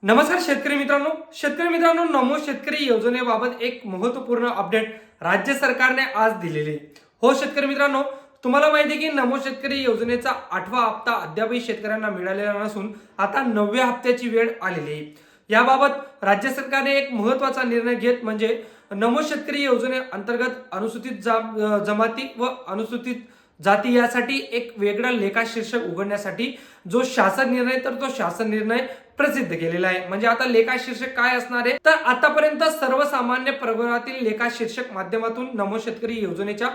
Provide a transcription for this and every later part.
नमस्कार शेतकरी मित्रांनो नमो शेतकरी योजनेबाबत एक महत्त्वपूर्ण अपडेट राज्य सरकारने आज दिलेली हो शेतकरी मित्रांनो, तुम्हाला माहिती आहे की नमो शेतकरी योजनेचा 8वा हप्ता अद्यापही शेतकऱ्यांना मिळालेला नसून आता 9व्या हप्त्याची वेळ आलेली आहे। याबाबत राज्य सरकारने एक महत्त्वाचा निर्णय घेत म्हणजे नमो शेतकरी योजनेअंतर्गत अनुसूचित जमाती व अनुसूचित जाती यासाठी एक वेगळा लेखा शीर्षक उघडण्यासाठी जो शासन निर्णय तर तो शासन निर्णय प्रसिद्ध केलेला आहे। म्हणजे आता लेखा शीर्षक काय असणार आहे तर आतापर्यंत सर्वसामान्य प्रवर्गातील लेखा शीर्षक माध्यमातून नमो शेतकरी योजनेच्या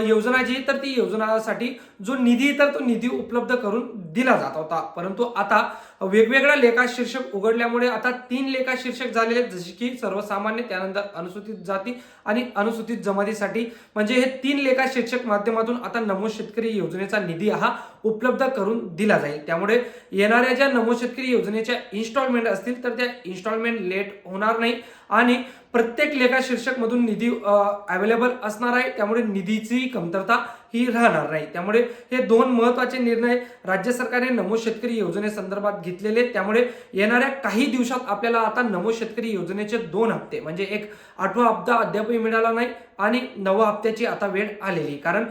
योजना जी तर ती योजनासाठी जो निधी तर तो निधी उपलब्ध करून दिला जात होता, परंतु आता वेगवेगळ्या लेखा शीर्षक उघडल्यामुळे आता 3 लेखा शीर्षक झालेले, जसे की सर्वसामान्य, त्यानंतर अनुसूचित जाती आणि अनुसूचित जमातीसाठी। म्हणजे हे 3 लेखा शीर्षक माध्यमातून आता नमो शेतकरी योजनेचा निधी हा उपलब्ध करून दिला जाईल। त्यामुळे येणाऱ्या ज्या नमो शेतकरी योजनेच्या इन्स्टॉलमेंट असतील तर त्या इन्स्टॉलमेंट लेट होणार नाही आणि प्रत्येक लेखा शीर्षक मधून निधी अवेलेबल असणार आहे। त्यामुळे निधीची कमतरता ही राहणार नाही। त्यामुळे हे 2 महत्त्वाचे निर्णय राज्य सरकारने नमो शेतकरी योजनेसंदर्भात घेतलेले। त्यामुळे येणाऱ्या काही दिवसात आपल्याला आता नमो शेतकरी योजनेचे 2 हप्ते म्हणजे एक 8वा हप्ता अद्यापही मिळाला नाही आणि 9व्या हप्त्याची आता वेळ आलेली, कारण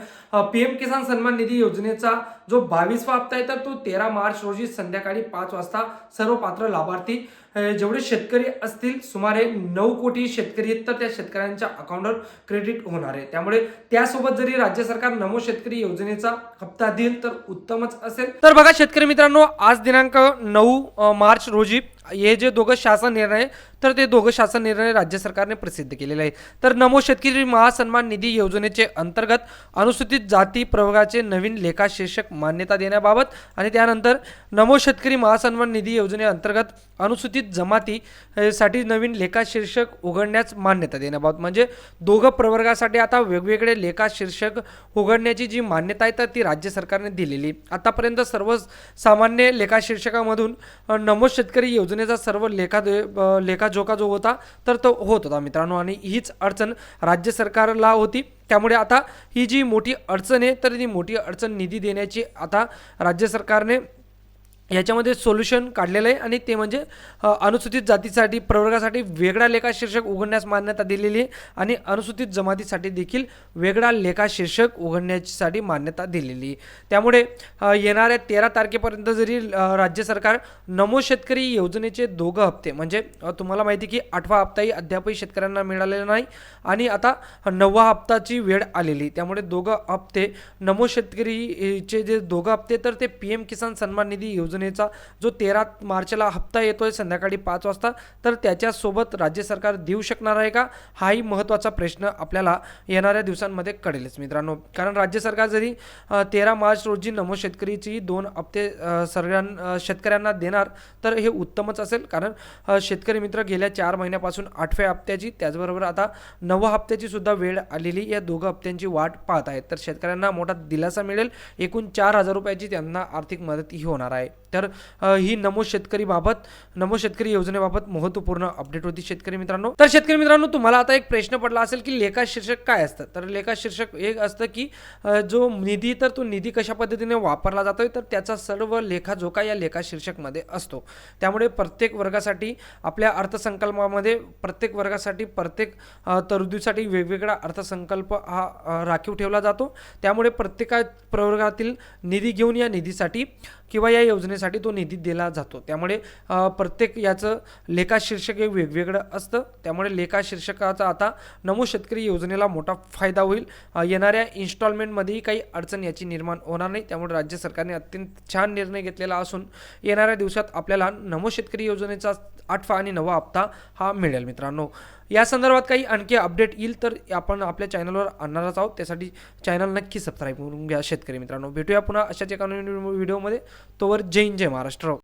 पीएम किसान सन्मान निधी योजनेचा जो 22वा हप्ता आहे तर तो 13 मार्च रोजी संध्याकाळी 5 वाजता सर्व पात्र लाभार्थी जेवढे शेतकरी असतील सुमारे 9 कोटी शेतकरी तर त्या शेतकऱ्यांच्या अकाउंटवर क्रेडिट होणार आहे। त्यामुळे त्यासोबत जरी राज्य सरकार नमो शेतकरी योजनेचा हप्ता देईल तर उत्तमच असेल। तर बघा शेतकरी मित्रांनो, आज दिनांक 9 मार्च रोजी हे जे दोघं शासन निर्णय तर ते दोघं शासन निर्णय राज्य सरकारने प्रसिद्ध केलेले आहे। तर नमो शेतकरी महासन्मान निधी योजनेचे अंतर्गत अनुसूचित जाती प्रवर्गाचे नवीन लेखा शीर्षक मान्यता देण्याबाबत आणि त्यानंतर नमो शेतकरी महासन्मान निधी योजनेअंतर्गत अनुसूचित जमाती साठी नवीन लेखा शीर्षक उघडण्यास मान्यता देण्याबाबत, म्हणजे दोघं प्रवर्गासाठी आता वेगवेगळे लेखा शीर्षक उघडण्याची जी मान्यता आहे तर ती राज्य सरकारने दिलेली। आतापर्यंत सर्वसामान्य लेखा शीर्षकामधून नमो शेतकरी योजनेचा सर्व लेखाजोखा जो होता तर तो होत होता मित्रांनो, आणि हीच अडचण राज्य सरकारला होती। त्यामुळे आता ही जी मोठी अडचण आहे तर ती मोठी अडचण निधी देण्याची आता राज्य सरकारने याच्यामध्ये सोल्युशन काढलेलं आहे, आणि ते म्हणजे अनुसूचित जातीसाठी प्रवर्गासाठी वेगळा लेखा शीर्षक उघडण्यास मान्यता दिलेली आहे आणि अनुसूचित जमातीसाठी देखील वेगळा लेखा शीर्षक उघडण्यासाठी मान्यता दिलेली आहे। त्यामुळे येणाऱ्या 13 तारखेपर्यंत जरी राज्य सरकार नमो शेतकरी योजनेचे 2 हप्ते म्हणजे तुम्हाला माहिती की 8वा हप्ताही अद्यापही शेतकऱ्यांना मिळालेला नाही आणि आता 9वा हप्ताची वेळ आलेली, त्यामुळे 2 हप्ते नमो शेतकरीचे जे 2 हप्ते तर ते पीएम किसान सन्मान निधी योजनेचा जो 13 मार्चला हप्ता येतोय संध्याकाळी 5 वाजता तर त्याच्यासोबत राज्य सरकार देऊ शकणार आहे का, हाही महत्त्वाचा प्रश्न आपल्याला येणाऱ्या दिवसांमध्ये कळेलच मित्रांनो। कारण राज्य सरकार जरी 13 मार्च रोजी नमो शेतकरीची 2 हप्ते शेतकऱ्यांना देणार तर हे उत्तमच असेल, कारण शेतकरी मित्र गेल्या 4 महिन्यापासून 8व्या हप्त्याची त्याचबरोबर आता 9व्या हप्त्याची सुद्धा वेळ आलेली, या 2 हप्त्यांची वाट पाहत आहेत। तर शेतकऱ्यांना मोठा दिलासा मिळेल, एकूण 4,000 रुपयाची त्यांना आर्थिक मदत ही होणार आहे। तर ही नमो शेतकरी योजनेबाबत महत्त्वपूर्ण अपडेट होती शेतकरी मित्रांनो। तर शेतकरी मित्रांनो, तुम्हाला आता एक प्रश्न पडला असेल की लेखा शीर्षक काय असतं, तर लेखा शीर्षक एक असतं की जो निधी तर तो निधी कशा पद्धतीने वापरला जातोय तर त्याचा सर्व लेखाजोखा या लेखा शीर्षकमध्ये असतो। त्यामुळे प्रत्येक वर्गासाठी आपल्या अर्थसंकल्पामध्ये प्रत्येक वर्गासाठी प्रत्येक तरतुदीसाठी वेगवेगळा अर्थसंकल्प हा राखीव ठेवला जातो। त्यामुळे प्रत्येक प्रवर्गातील निधी घेऊन या निधीसाठी किंवा या योजनेसाठी तो निधी दिला जातो। त्यामुळे प्रत्येक याचं लेखा शीर्षक हे वेगवेगळं असतं। त्यामुळे लेखा शीर्षकाचा आता नमो शेतकरी योजनेला मोठा फायदा होईल। येणाऱ्या इन्स्टॉलमेंटमध्येही काही अडचण याची निर्माण होणार नाही। त्यामुळे राज्य सरकारने अत्यंत छान निर्णय घेतलेला असून येणाऱ्या दिवसात आपल्याला नमो शेतकरी योजनेचा 8वा आणि 9वा हप्ता हा मिळेल मित्रांनो। या संदर्भात काही आणखी अपडेट येईल तर आपण आपल्या चॅनलवर आणणारच आहोत, त्यासाठी चॅनल नक्की सबस्क्राईब करून घ्या शेतकरी मित्रांनो। भेटूया पुन्हा अशाच एका नवीन व्हिडिओमध्ये, तोवर जय हिंद जय महाराष्ट्र।